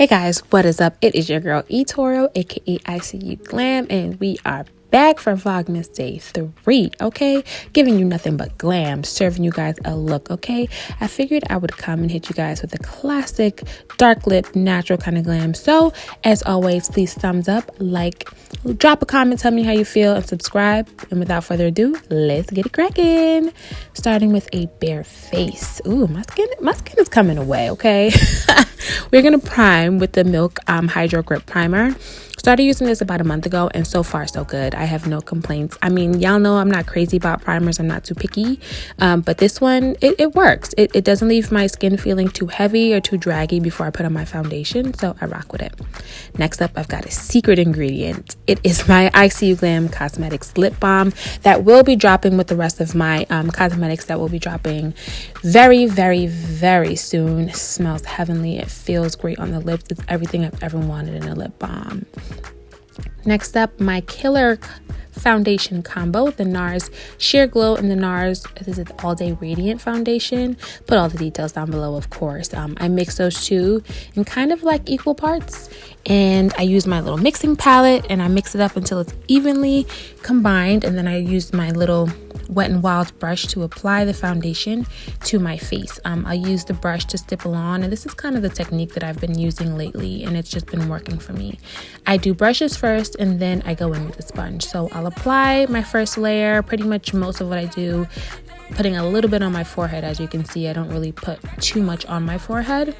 Hey guys, what is up? It is your girl eToro, aka ICU Glam, and we are back for Vlogmas Day 3, okay? Giving you nothing but glam, serving you guys a look, okay? I figured I would come and hit you guys with a classic dark lip, natural kind of glam. So, as always, please thumbs up, like, drop a comment, tell me how you feel, and subscribe. And without further ado, let's get it cracking. Starting with a bare face. Ooh, my skin is coming away, okay? We're gonna prime with the Milk Hydrogrip primer. Started using this about a month ago, and so far so good. I have no complaints. I mean, y'all know I'm not crazy about primers. I'm not too picky, but this one, it works. It doesn't leave my skin feeling too heavy or too draggy before I put on my foundation, so I rock with it. Next up, I've got a secret ingredient. It is my ICU Glam Cosmetics lip balm that will be dropping with the rest of my cosmetics that will be dropping very, very, very soon. It smells heavenly. It feels great on the lips. It's everything I've ever wanted in a lip balm. Next up, my killer foundation combo, the NARS Sheer Glow and the NARS, this is All Day Radiant Foundation. Put all the details down below, of course. I mix those two in kind of like equal parts, and I use my little mixing palette and I mix it up until it's evenly combined, and then I use my little Wet n Wild brush to apply the foundation to my face. I'll use the brush to stipple on, and this is kind of the technique that I've been using lately, and it's just been working for me. I do brushes first and then I go in with a sponge. So I'll apply my first layer, pretty much most of what I do, putting a little bit on my forehead. As you can see, I don't really put too much on my forehead.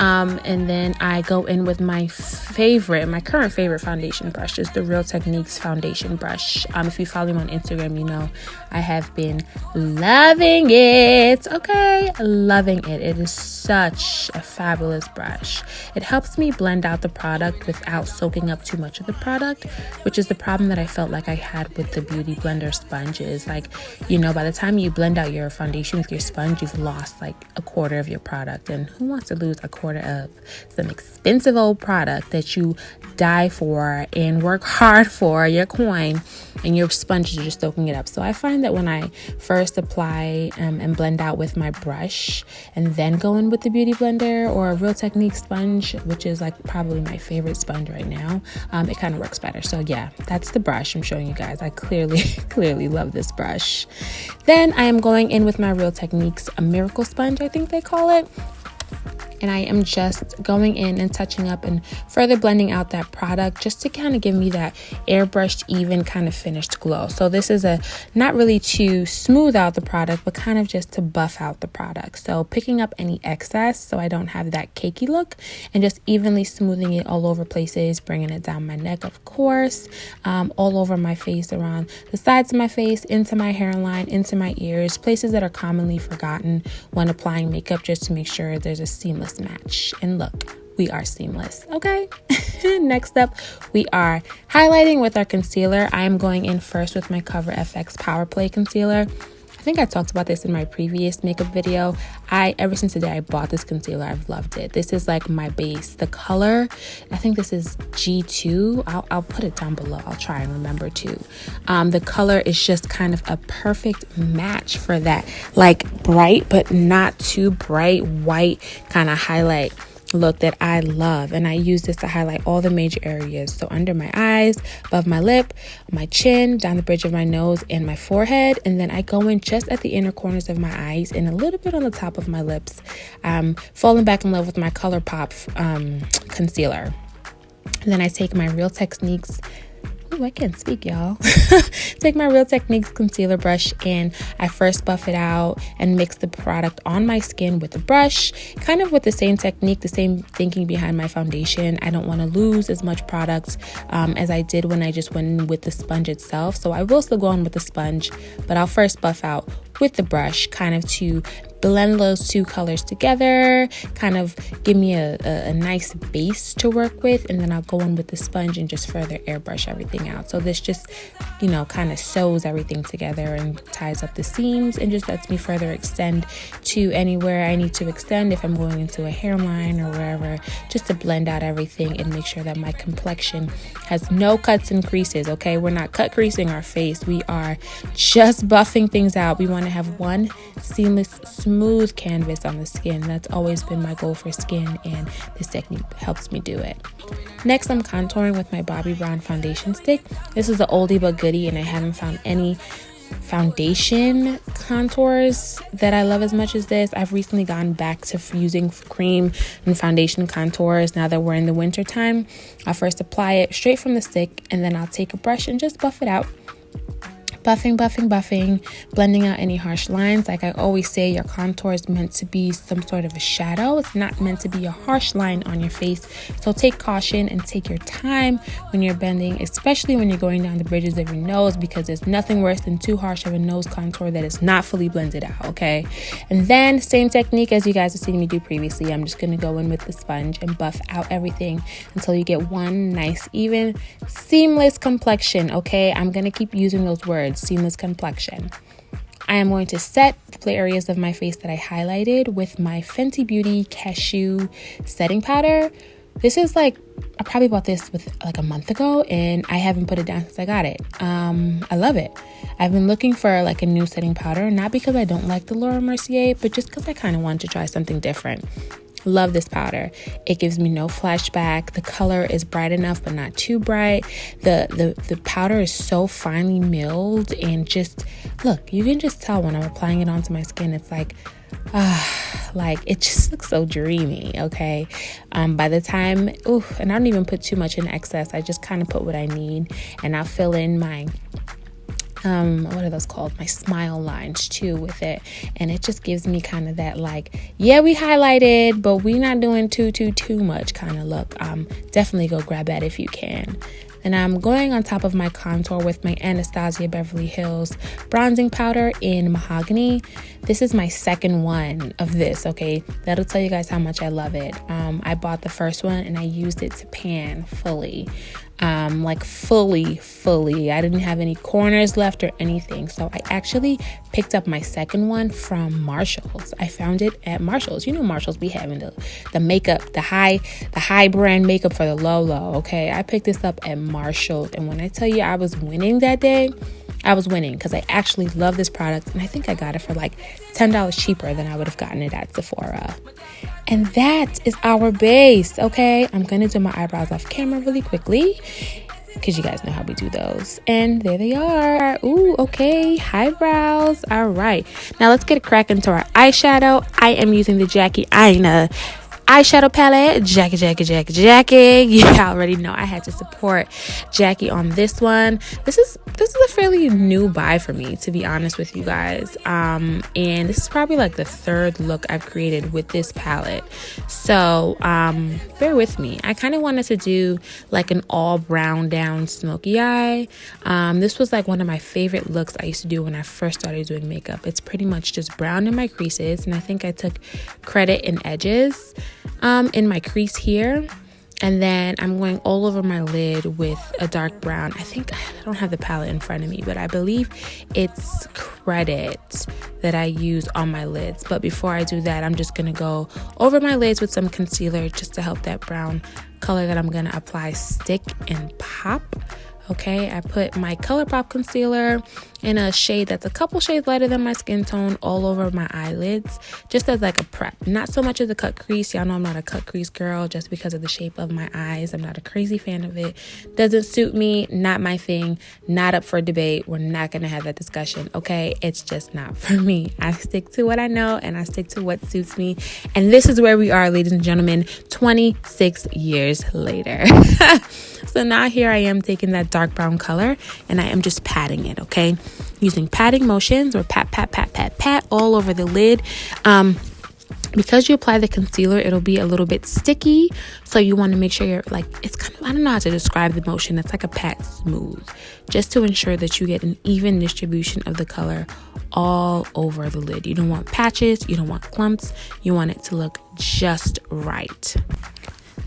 And then I go in with my current favorite foundation brush is the Real Techniques foundation brush. If you follow me on Instagram, you know I have been loving it. Okay, loving it. It is such a fabulous brush. It helps me blend out the product without soaking up too much of the product, which is the problem that I felt like I had with the Beauty Blender sponges. Like, you know, by the time you blend out your foundation with your sponge, you've lost like a quarter of your product, and who wants to lose a quarter of some expensive old product that you die for and work hard for, your coin, and your sponge is just soaking it up. So I find that when I first apply and blend out with my brush and then go in with the Beauty Blender or a Real Technique sponge, which is like probably my favorite sponge right now, it kind of works better. So yeah, that's the brush I'm showing you guys. I clearly love this brush. Then I am going in with my Real Techniques, a miracle sponge, I think they call it. And I am just going in and touching up and further blending out that product just to kind of give me that airbrushed, even kind of finished glow. So this is not really to smooth out the product, but kind of just to buff out the product. So picking up any excess so I don't have that cakey look, and just evenly smoothing it all over places, bringing it down my neck, of course, all over my face, around the sides of my face, into my hairline, into my ears, places that are commonly forgotten when applying makeup, just to make sure there's a seamless match. And look, we are seamless. Okay. Next up, we are highlighting with our concealer. I am going in first with my Cover FX Power Play concealer. I think I talked about this in my previous makeup video. Ever since the day I bought this concealer, I've loved it. This is like my base. The color, I think this is G2. I'll put it down below. I'll try and remember too. The color is just kind of a perfect match for that, like bright but not too bright white kind of highlight look that I love. And I use this to highlight all the major areas. So under my eyes, above my lip, my chin, down the bridge of my nose, and my forehead. And then I go in just at the inner corners of my eyes and a little bit on the top of my lips. Falling back in love with my Colourpop concealer. And then I take my Real Techniques, I can't speak, y'all. Take my Real Techniques concealer brush and I first buff it out and mix the product on my skin with the brush, kind of with the same technique, the same thinking behind my foundation. I don't want to lose as much product as I did when I just went in with the sponge itself. So I will still go on with the sponge, but I'll first buff out with the brush, kind of to blend those two colors together, kind of give me a nice base to work with, and then I'll go in with the sponge and just further airbrush everything out. So this just, you know, kind of sews everything together and ties up the seams and just lets me further extend to anywhere I need to extend if I'm going into a hairline or wherever, just to blend out everything and make sure that my complexion has no cuts and creases. Okay, we're not cut creasing our face, we are just buffing things out. We want to have one seamless, smooth canvas on the skin. That's always been my goal for skin, and this technique helps me do it. Next, I'm contouring with my Bobbi Brown foundation stick. This is an oldie but goodie, and I haven't found any foundation contours that I love as much as this. I've recently gone back to using cream and foundation contours now that we're in the winter time. I'll first apply it straight from the stick, and then I'll take a brush and just buff it out. Buffing, blending out any harsh lines. Like I always say, your contour is meant to be some sort of a shadow. It's not meant to be a harsh line on your face. So take caution and take your time when you're blending, especially when you're going down the bridges of your nose, because there's nothing worse than too harsh of a nose contour that is not fully blended out, okay? And then same technique as you guys have seen me do previously. I'm just going to go in with the sponge and buff out everything until you get one nice, even, seamless complexion, okay? I'm going to keep using those words. Seamless complexion. I am going to set the areas of my face that I highlighted with my Fenty Beauty Cashew setting powder. This is like, I probably bought this with like a month ago, and I haven't put it down since I got it. I love it. I've been looking for like a new setting powder, not because I don't like the Laura Mercier, but just because I kind of wanted to try something different. Love this powder. It gives me no flashback. The color is bright enough but not too bright. The powder is so finely milled, and just look, you can just tell when I'm applying it onto my skin, it's like it just looks so dreamy, okay? By the time, and I don't even put too much in excess. I just kind of put what I need, and I'll fill in my what are those called, my smile lines too with it, and it just gives me kind of that like, yeah, we highlighted but we not doing too much kind of look. Definitely go grab that if you can. And I'm going on top of my contour with my Anastasia Beverly Hills bronzing powder in Mahogany. This is my second one of this, okay? That'll tell you guys how much I love it. I bought the first one and I used it to pan fully. Like fully. I didn't have any corners left or anything. So I actually picked up my second one from Marshall's. I found it at Marshall's. You know, Marshall's be having the makeup, the high brand makeup for the low, okay? I picked this up at Marshall's, and when I tell you I was winning that day, I was winning because I actually love this product, and I think I got it for like $10 cheaper than I would have gotten it at Sephora. And that is our base, okay? I'm going to do my eyebrows off camera really quickly because you guys know how we do those. And there they are. Ooh, okay, eyebrows. All right. Now let's get a crack into our eyeshadow. I am using the Jackie Aina eyeshadow palette. Jackie. You already know I had to support Jackie on this one. This is a fairly new buy for me, to be honest with you guys. And this is probably like the third look I've created with this palette. So bear with me. I kind of wanted to do like an all brown down smoky eye. This was like one of my favorite looks I used to do when I first started doing makeup. It's pretty much just brown in my creases, and I think I took credit in edges in my crease here, and then I'm going all over my lid with a dark brown. I think, I don't have the palette in front of me, but I believe it's Credit that I use on my lids. But before I do that, I'm just gonna go over my lids with some concealer just to help that brown color that I'm gonna apply stick and pop. Okay, I put my Colourpop concealer in a shade that's a couple shades lighter than my skin tone all over my eyelids, just as like a prep. Not so much as a cut crease. Y'all know I'm not a cut crease girl just because of the shape of my eyes. I'm not a crazy fan of it. Doesn't suit me, not my thing, not up for debate. We're not gonna have that discussion, okay? It's just not for me. I stick to what I know and I stick to what suits me. And this is where we are, ladies and gentlemen, 26 years later. So now here I am taking that dark brown color and I am just patting it, okay? Using patting motions or pat all over the lid. Because you apply the concealer, it'll be a little bit sticky. So you want to make sure you're like, it's kind of, I don't know how to describe the motion. It's like a pat smooth, just to ensure that you get an even distribution of the color all over the lid. You don't want patches, you don't want clumps, you want it to look just right.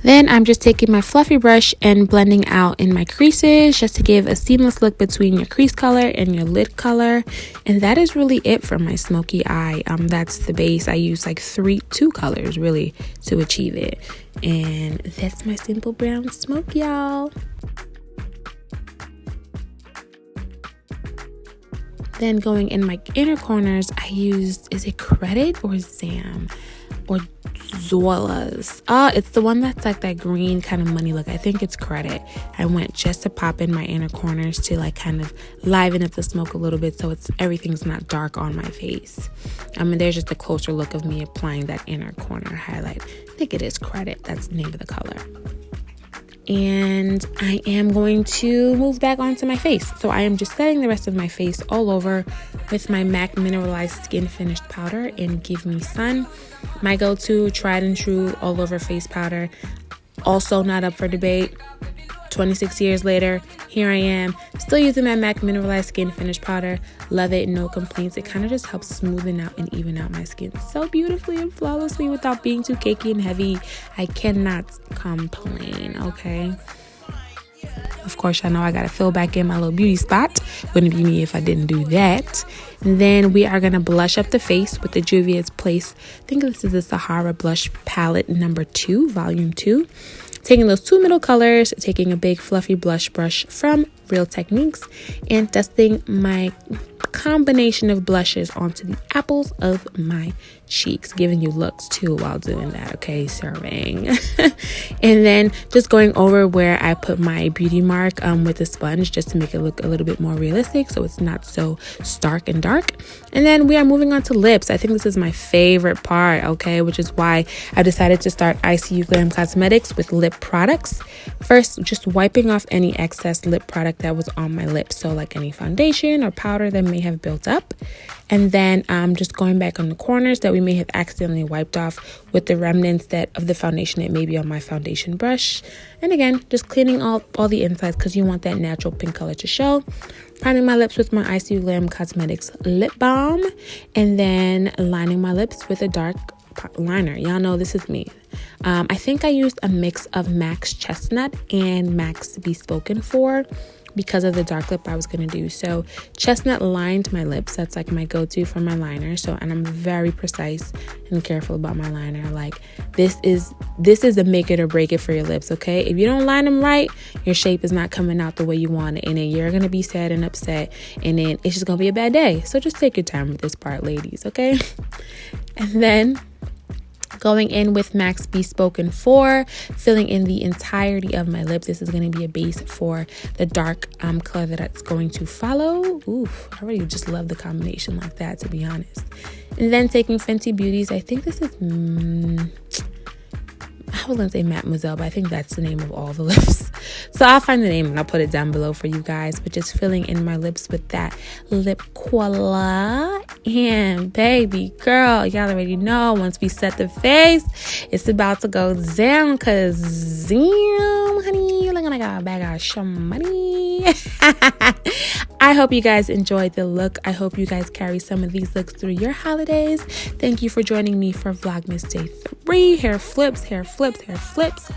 Then I'm just taking my fluffy brush and blending out in my creases just to give a seamless look between your crease color and your lid color. And that is really it for my smoky eye. That's the base. I use like two colors really to achieve it. And that's my simple brown smoke, y'all. Then going in my inner corners, I used, is it Credit or Zam? Or Zola's. It's the one that's like that green kind of money look. I think it's Credit. I went just to pop in my inner corners to like kind of liven up the smoke a little bit so everything's not dark on my face. And there's just a closer look of me applying that inner corner highlight. I think it is Credit. That's the name of the color. And I am going to move back onto my face. So I am just setting the rest of my face all over with my MAC Mineralized Skin Finished Powder in Give Me Sun. My go-to tried and true all over face powder. Also not up for debate. 26 years later, here I am, still using my MAC Mineralized Skin Finish Powder. Love it, no complaints. It kind of just helps smoothen out and even out my skin so beautifully and flawlessly without being too cakey and heavy. I cannot complain, okay? Of course, I know I gotta fill back in my little beauty spot. Wouldn't be me if I didn't do that. And then we are gonna blush up the face with the Juvia's Place. I think this is the Sahara Blush Palette number 2, volume 2. Taking those 2 middle colors, taking a big fluffy blush brush from Real Techniques, and dusting my combination of blushes onto the apples of my cheeks, giving you looks too while doing that, okay? Serving. And then just going over where I put my beauty mark with a sponge just to make it look a little bit more realistic so it's not so stark and dark. And then we are moving on to lips. I think this is my favorite part, okay? Which is why I decided to start ICU Glam Cosmetics with lip products. First, just wiping off any excess lip product that was on my lips, so like any foundation or powder that may have built up. And then just going back on the corners that we may have accidentally wiped off with the remnants of the foundation that may be on my foundation brush. And again, just cleaning all the insides because you want that natural pink color to show. Priming my lips with my ICU Glam Cosmetics lip balm. And then lining my lips with a dark liner. Y'all know this is me. I think I used a mix of MAC's Chestnut and MAC's Bespoken 4 because of the dark lip I was going to do. So Chestnut lined my lips. That's like my go-to for my liner. And I'm very precise and careful about my liner. Like this is a make it or break it for your lips, okay? If you don't line them right, your shape is not coming out the way you want it, and then you're going to be sad and upset, and then it's just going to be a bad day. So just take your time with this part, ladies, okay? And then going in with MAC's Bespoken 4, filling in the entirety of my lips. This is going to be a base for the dark color that it's going to follow. Ooh, I really just love the combination like that, to be honest. And then taking Fenty Beauty's, I think this is, I was going to say Mademoiselle, but I think that's the name of all the lips. So I'll find the name and I'll put it down below for you guys. But just filling in my lips with that lip koala. And baby girl, y'all already know once we set the face, it's about to go down. Cause damn, honey, you're looking like a bag of some money. I hope you guys enjoyed the look. I hope you guys carry some of these looks through your holidays. Thank you for joining me for Vlogmas Day 3. Hair flips, hair flips, hair flips.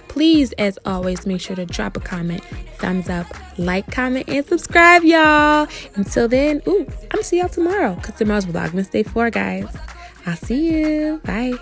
Please, as always, make sure to drop a comment, thumbs up, like, comment, and subscribe, y'all. Until then, I'm gonna see y'all tomorrow because tomorrow's Vlogmas Day 4, guys. I'll see you. Bye.